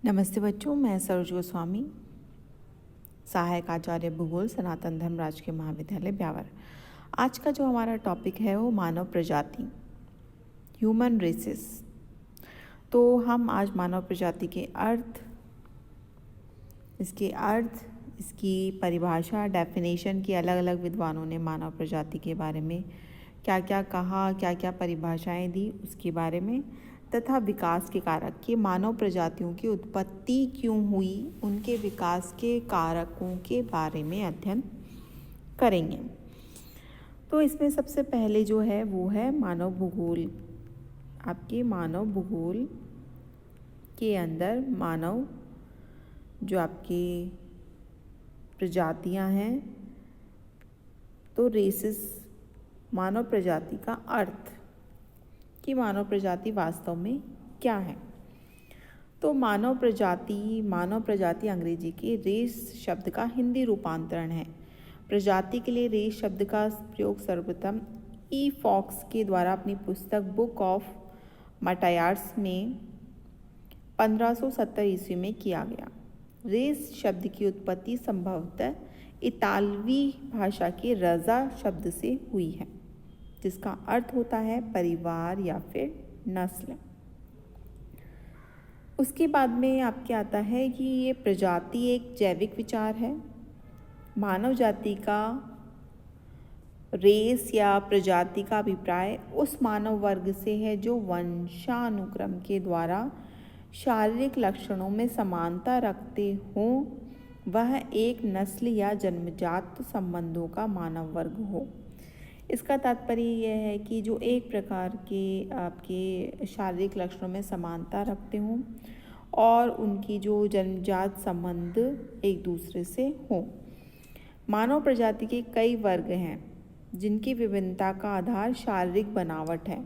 नमस्ते बच्चों, मैं सरोज गोस्वामी, सहायक आचार्य भूगोल, सनातन धर्म राजकीय महाविद्यालय ब्यावर। आज का जो हमारा टॉपिक है वो मानव प्रजाति, ह्यूमन रेसेस। तो हम आज मानव प्रजाति के इसकी परिभाषा, डेफिनेशन की अलग अलग विद्वानों ने मानव प्रजाति के बारे में क्या क्या कहा, क्या क्या परिभाषाएं दी उसके बारे में, तथा विकास के कारक कि मानव प्रजातियों की उत्पत्ति क्यों हुई, उनके विकास के कारकों के बारे में अध्ययन करेंगे। तो इसमें सबसे पहले जो है वो है मानव भूगोल। आपके मानव भूगोल के अंदर मानव जो आपकी प्रजातियां हैं, तो रेसेस, मानव प्रजाति का अर्थ कि मानव प्रजाति वास्तव में क्या है। तो मानव प्रजाति अंग्रेजी के रेस शब्द का हिंदी रूपांतरण है। प्रजाति के लिए रेस शब्द का प्रयोग सर्वप्रथम ई फॉक्स के द्वारा अपनी पुस्तक बुक ऑफ मार्टायर्स में 1570 ईस्वी में किया गया। रेस शब्द की उत्पत्ति संभवतः इतालवी भाषा के रजा शब्द से हुई है, जिसका अर्थ होता है परिवार या फिर नस्ल। उसके बाद में आपके आता है कि ये प्रजाति एक जैविक विचार है। मानव जाति का रेस या प्रजाति का अभिप्राय उस मानव वर्ग से है जो वंशानुक्रम के द्वारा शारीरिक लक्षणों में समानता रखते हों, वह एक नस्ल या जन्मजात संबंधों का मानव वर्ग हो। इसका तात्पर्य यह है कि जो एक प्रकार के आपके शारीरिक लक्षणों में समानता रखते हों और उनकी जो जन्मजात संबंध एक दूसरे से हों। मानव प्रजाति के कई वर्ग हैं जिनकी विभिन्नता का आधार शारीरिक बनावट है।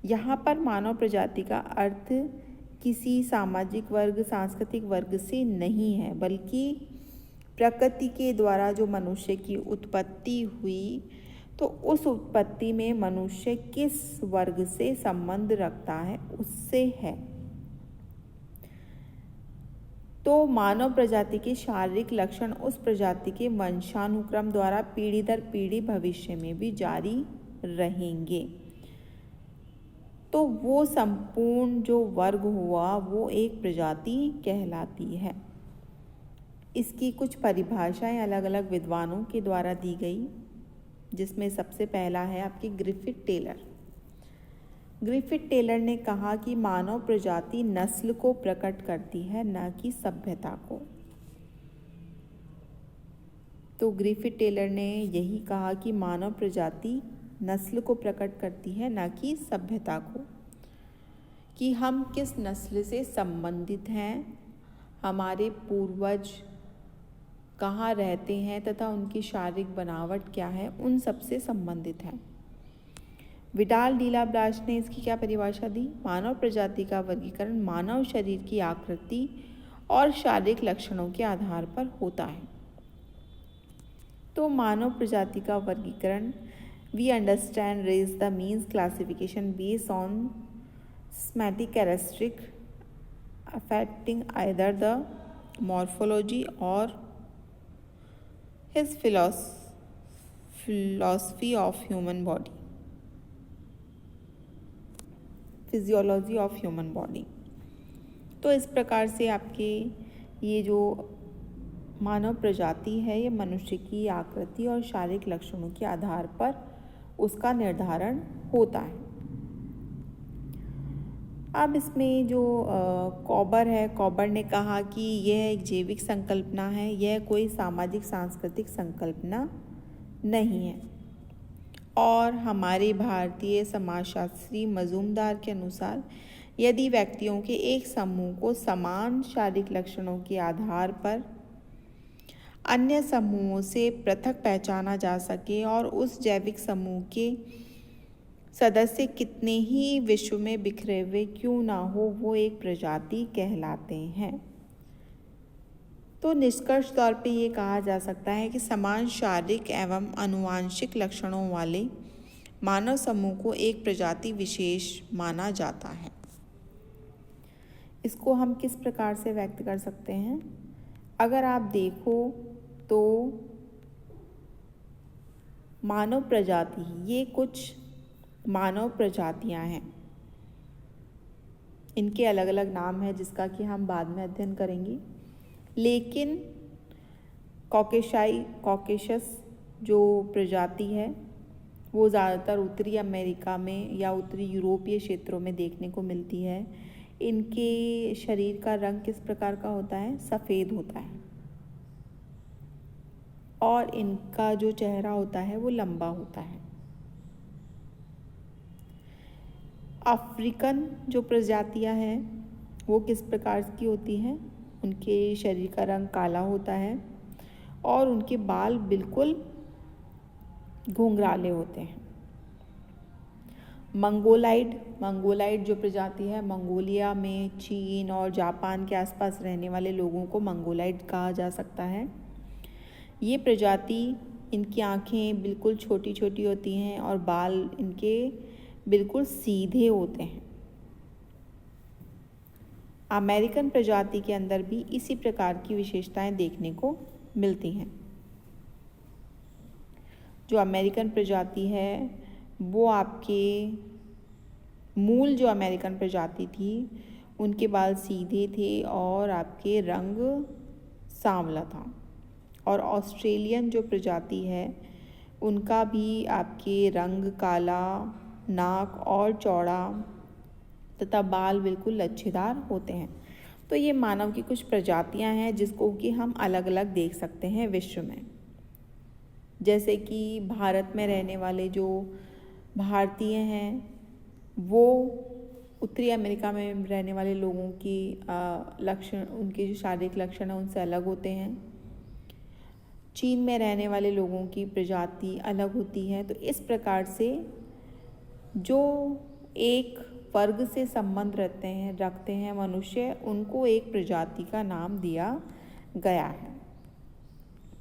यहाँ पर मानव प्रजाति का अर्थ किसी सामाजिक वर्ग, सांस्कृतिक वर्ग से नहीं है, बल्कि प्रकृति के द्वारा जो मनुष्य की उत्पत्ति हुई, तो उस उत्पत्ति में मनुष्य किस वर्ग से संबंध रखता है उससे है। तो मानव प्रजाति के शारीरिक लक्षण उस प्रजाति के वंशानुक्रम द्वारा पीढ़ी दर पीढ़ी भविष्य में भी जारी रहेंगे। तो वो संपूर्ण जो वर्ग हुआ वो एक प्रजाति कहलाती है। इसकी कुछ परिभाषाएं अलग अलग विद्वानों के द्वारा दी गई, जिसमें सबसे पहला है आपकी ग्रिफिथ टेलर। ग्रिफिथ टेलर ने कहा कि मानव प्रजाति नस्ल को प्रकट करती है, न कि सभ्यता को। तो ग्रिफिथ टेलर ने यही कहा कि मानव प्रजाति नस्ल को प्रकट करती है, न कि सभ्यता को, कि हम किस नस्ल से संबंधित हैं, हमारे पूर्वज कहाँ रहते हैं तथा उनकी शारीरिक बनावट क्या है, उन सब से संबंधित है। विडाल डी ला ब्लाश ने इसकी क्या परिभाषा दी? मानव प्रजाति का वर्गीकरण मानव शरीर की आकृति और शारीरिक लक्षणों के आधार पर होता है। तो मानव प्रजाति का वर्गीकरण, we understand race the means classification based on somatic characteristic affecting either the morphology और his philosophy of human body, physiology of human body. तो इस प्रकार से आपके ये जो मानव प्रजाति है, ये मनुष्य की आकृति और शारीरिक लक्षणों के आधार पर उसका निर्धारण होता है। अब इसमें जो कॉबर है, कॉबर ने कहा कि यह एक जैविक संकल्पना है, यह कोई सामाजिक सांस्कृतिक संकल्पना नहीं है। और हमारे भारतीय समाजशास्त्री मजूमदार के अनुसार यदि व्यक्तियों के एक समूह को समान शारीरिक लक्षणों के आधार पर अन्य समूहों से पृथक पहचाना जा सके और उस जैविक समूह के सदस्य कितने ही विश्व में बिखरे हुए क्यों ना हो, वो एक प्रजाति कहलाते हैं। तो निष्कर्ष तौर पे ये कहा जा सकता है कि समान शारीरिक एवं आनुवांशिक लक्षणों वाले मानव समूह को एक प्रजाति विशेष माना जाता है। इसको हम किस प्रकार से व्यक्त कर सकते हैं? अगर आप देखो तो मानव प्रजाति, ये कुछ मानव प्रजातियां हैं, इनके अलग अलग नाम हैं जिसका कि हम बाद में अध्ययन करेंगे। लेकिन कॉकेशस जो प्रजाति है वो ज़्यादातर उत्तरी अमेरिका में या उत्तरी यूरोपीय क्षेत्रों में देखने को मिलती है। इनके शरीर का रंग किस प्रकार का होता है? सफ़ेद होता है और इनका जो चेहरा होता है वो लंबा होता है। अफ्रीकन जो प्रजातियां हैं वो किस प्रकार की होती हैं? उनके शरीर का रंग काला होता है और उनके बाल बिल्कुल घुंघराले होते हैं। मंगोलाइड जो प्रजाति है, मंगोलिया में, चीन और जापान के आसपास रहने वाले लोगों को मंगोलाइड कहा जा सकता है। ये प्रजाति, इनकी आँखें बिल्कुल छोटी छोटी होती हैं और बाल इनके बिल्कुल सीधे होते हैं। अमेरिकन प्रजाति के अंदर भी इसी प्रकार की विशेषताएं देखने को मिलती हैं। जो अमेरिकन प्रजाति है वो आपके मूल जो अमेरिकन प्रजाति थी उनके बाल सीधे थे और आपके रंग सांवला था। और ऑस्ट्रेलियन जो प्रजाति है उनका भी आपके रंग काला, नाक और चौड़ा तथा बाल बिल्कुल लच्छेदार होते हैं। तो ये मानव की कुछ प्रजातियां हैं जिसको कि हम अलग अलग देख सकते हैं विश्व में। जैसे कि भारत में रहने वाले जो भारतीय हैं वो उत्तरी अमेरिका में रहने वाले लोगों की लक्षण, उनके जो शारीरिक लक्षण हैं उनसे अलग होते हैं। चीन में रहने वाले लोगों की प्रजाति अलग होती है। तो इस प्रकार से जो एक वर्ग से संबंध रखते हैं मनुष्य, उनको एक प्रजाति का नाम दिया गया है।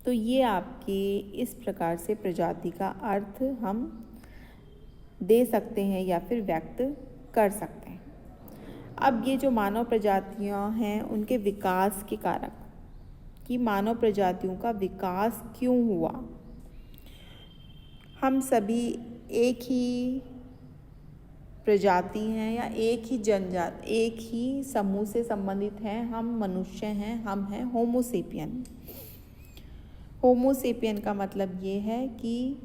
तो ये आपके इस प्रकार से प्रजाति का अर्थ हम दे सकते हैं या फिर व्यक्त कर सकते हैं। अब ये जो मानव प्रजातियां हैं उनके विकास के कारक, कि मानव प्रजातियों का विकास क्यों हुआ। हम सभी एक ही प्रजाति हैं या एक ही जनजाति, एक ही समूह से संबंधित हैं। हम मनुष्य हैं, हम हैं होमोसेपियन। होमोसेपियन का मतलब ये है कि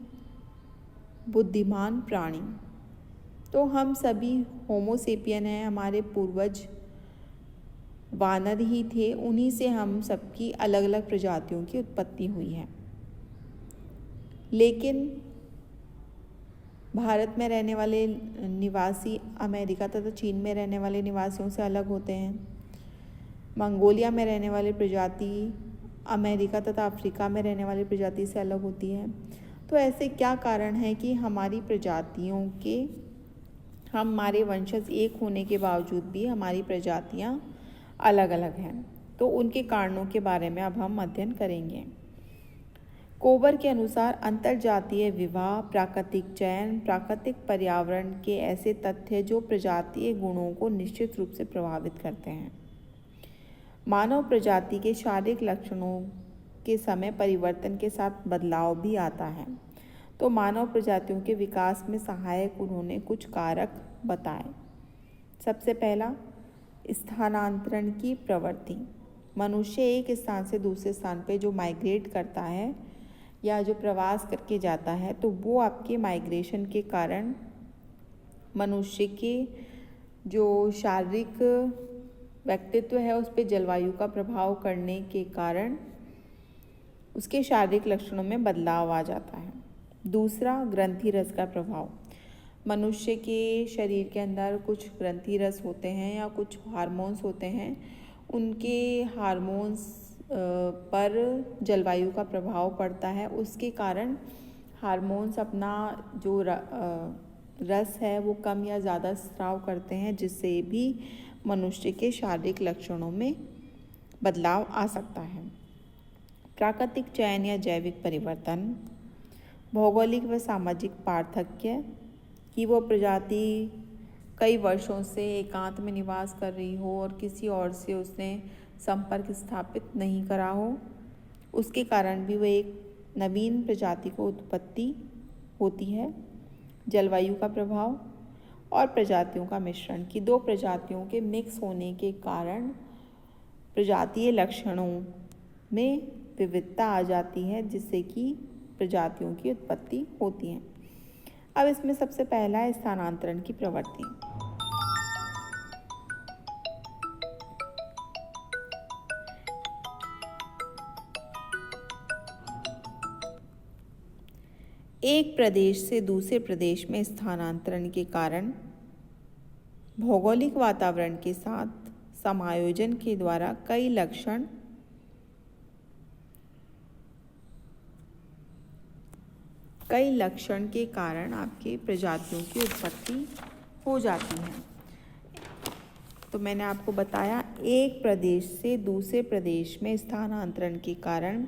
बुद्धिमान प्राणी। तो हम सभी होमोसेपियन हैं, हमारे पूर्वज वानर ही थे, उन्हीं से हम सबकी अलग अलग प्रजातियों की उत्पत्ति हुई है। लेकिन भारत में रहने वाले निवासी अमेरिका तथा चीन में रहने वाले निवासियों से अलग होते हैं। मंगोलिया में रहने वाले प्रजाति अमेरिका तथा अफ्रीका में रहने वाली प्रजाति से अलग होती है। तो ऐसे क्या कारण है कि हमारी प्रजातियों के, हमारे वंशज एक होने के बावजूद भी हमारी प्रजातियां अलग अलग हैं? तो उनके कारणों के बारे में अब हम अध्ययन करेंगे। कोबर के अनुसार अंतरजातीय विवाह, प्राकृतिक चयन, प्राकृतिक पर्यावरण के ऐसे तथ्य जो प्रजातीय गुणों को निश्चित रूप से प्रभावित करते हैं। मानव प्रजाति के शारीरिक लक्षणों के समय परिवर्तन के साथ बदलाव भी आता है। तो मानव प्रजातियों के विकास में सहायक उन्होंने कुछ कारक बताए। सबसे पहला, स्थानांतरण की प्रवृत्ति। मनुष्य एक स्थान से दूसरे स्थान पे जो माइग्रेट करता है या जो प्रवास करके जाता है, तो वो आपके माइग्रेशन के कारण मनुष्य के जो शारीरिक व्यक्तित्व है उस पर जलवायु का प्रभाव करने के कारण उसके शारीरिक लक्षणों में बदलाव आ जाता है। दूसरा, ग्रंथि रस का प्रभाव। मनुष्य के शरीर के अंदर कुछ ग्रंथि रस होते हैं या कुछ हार्मोन्स होते हैं, उनके हार्मोन्स पर जलवायु का प्रभाव पड़ता है। उसके कारण हार्मोन्स अपना जो रस है वो कम या ज़्यादा स्राव करते हैं, जिससे भी मनुष्य के शारीरिक लक्षणों में बदलाव आ सकता है। प्राकृतिक चयन या जैविक परिवर्तन। भौगोलिक व सामाजिक पार्थक्य, कि वो प्रजाति कई वर्षों से एकांत में निवास कर रही हो और किसी और से उसने संपर्क स्थापित नहीं करा हो, उसके कारण भी वह एक नवीन प्रजाति को उत्पत्ति होती है। जलवायु का प्रभाव और प्रजातियों का मिश्रण की दो प्रजातियों के मिक्स होने के कारण प्रजातीय लक्षणों में विविधता आ जाती है, जिससे कि प्रजातियों की उत्पत्ति होती है। अब इसमें सबसे पहला है स्थानांतरण की प्रवृत्ति। एक प्रदेश से दूसरे प्रदेश में स्थानांतरण के कारण भौगोलिक वातावरण के साथ समायोजन के द्वारा कई लक्षण के कारण आपके प्रजातियों की उत्पत्ति हो जाती है। तो मैंने आपको बताया, एक प्रदेश से दूसरे प्रदेश में स्थानांतरण के कारण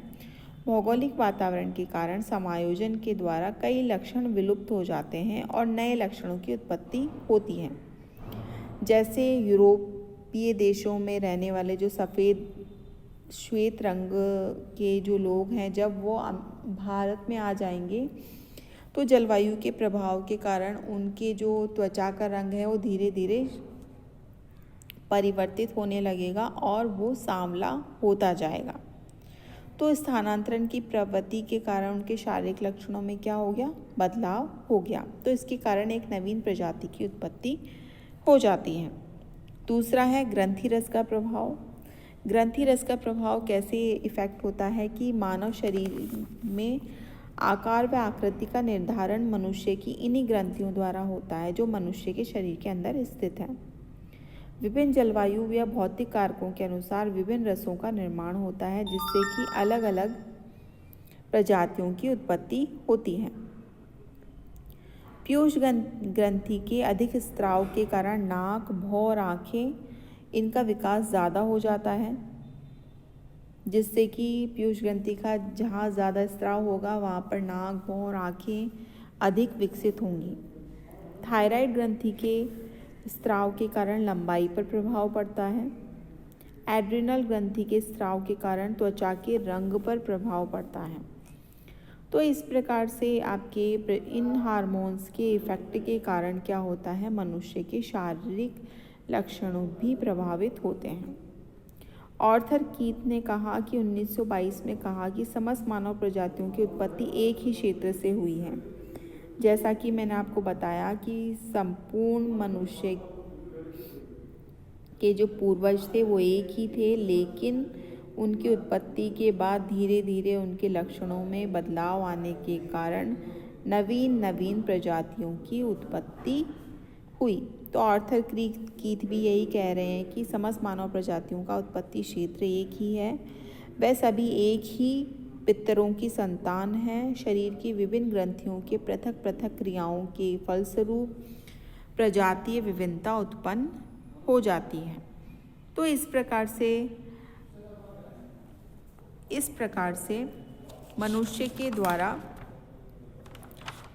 भौगोलिक वातावरण के कारण समायोजन के द्वारा कई लक्षण विलुप्त हो जाते हैं और नए लक्षणों की उत्पत्ति होती है। जैसे यूरोपीय देशों में रहने वाले जो श्वेत रंग के जो लोग हैं, जब वो भारत में आ जाएंगे तो जलवायु के प्रभाव के कारण उनके जो त्वचा का रंग है वो धीरे धीरे परिवर्तित होने लगेगा और वो सांवला होता जाएगा। तो स्थानांतरण की प्रवृत्ति के कारण उनके शारीरिक लक्षणों में क्या हो गया? बदलाव हो गया। तो इसके कारण एक नवीन प्रजाति की उत्पत्ति हो जाती है। दूसरा है ग्रंथि रस का प्रभाव। ग्रंथि रस का प्रभाव कैसे इफेक्ट होता है कि मानव शरीर में आकार व आकृति का निर्धारण मनुष्य की इन्हीं ग्रंथियों द्वारा होता है, जो मनुष्य के शरीर के अंदर स्थित है। विभिन्न जलवायु या भौतिक कारकों के अनुसार विभिन्न रसों का निर्माण होता है, जिससे कि अलग अलग प्रजातियों की उत्पत्ति होती है। पीयूष ग्रंथि के अधिक स्राव के कारण नाक, भौं और आँखें, इनका विकास ज़्यादा हो जाता है, जिससे कि पीयूष ग्रंथि का जहाँ ज़्यादा स्राव होगा वहाँ पर नाक, भौं और आँखें अधिक विकसित होंगी। थायराइड ग्रंथि के स्राव के कारण लंबाई पर प्रभाव पड़ता है। एड्रिनल ग्रंथि के स्राव के कारण त्वचा के रंग पर प्रभाव पड़ता है। तो इस प्रकार से आपके इन हार्मोन्स के इफेक्ट के कारण क्या होता है? मनुष्य के शारीरिक लक्षणों भी प्रभावित होते हैं। आर्थर कीथ ने कहा कि 1922 में कहा कि समस्त मानव प्रजातियों की उत्पत्ति एक ही क्षेत्र से हुई है। जैसा कि मैंने आपको बताया कि संपूर्ण मनुष्य के जो पूर्वज थे वो एक ही थे, लेकिन उनकी उत्पत्ति के बाद धीरे धीरे उनके लक्षणों में बदलाव आने के कारण नवीन प्रजातियों की उत्पत्ति हुई। तो आर्थर कीथ भी यही कह रहे हैं कि समस्त मानव प्रजातियों का उत्पत्ति क्षेत्र एक ही है। वह सभी एक ही पितरों की संतान हैं। शरीर की विभिन्न ग्रंथियों के पृथक पृथक क्रियाओं के फलस्वरूप प्रजातीय विभिन्नता उत्पन्न हो जाती है। तो इस प्रकार से मनुष्य के द्वारा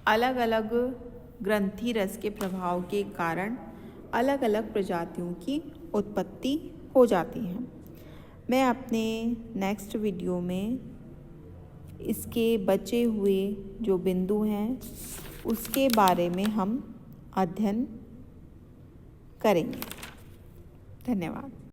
अलग अलग ग्रंथि रस के प्रभाव के कारण अलग अलग प्रजातियों की उत्पत्ति हो जाती है। मैं अपने नेक्स्ट वीडियो में इसके बचे हुए जो बिंदु हैं उसके बारे में हम अध्ययन करेंगे। धन्यवाद।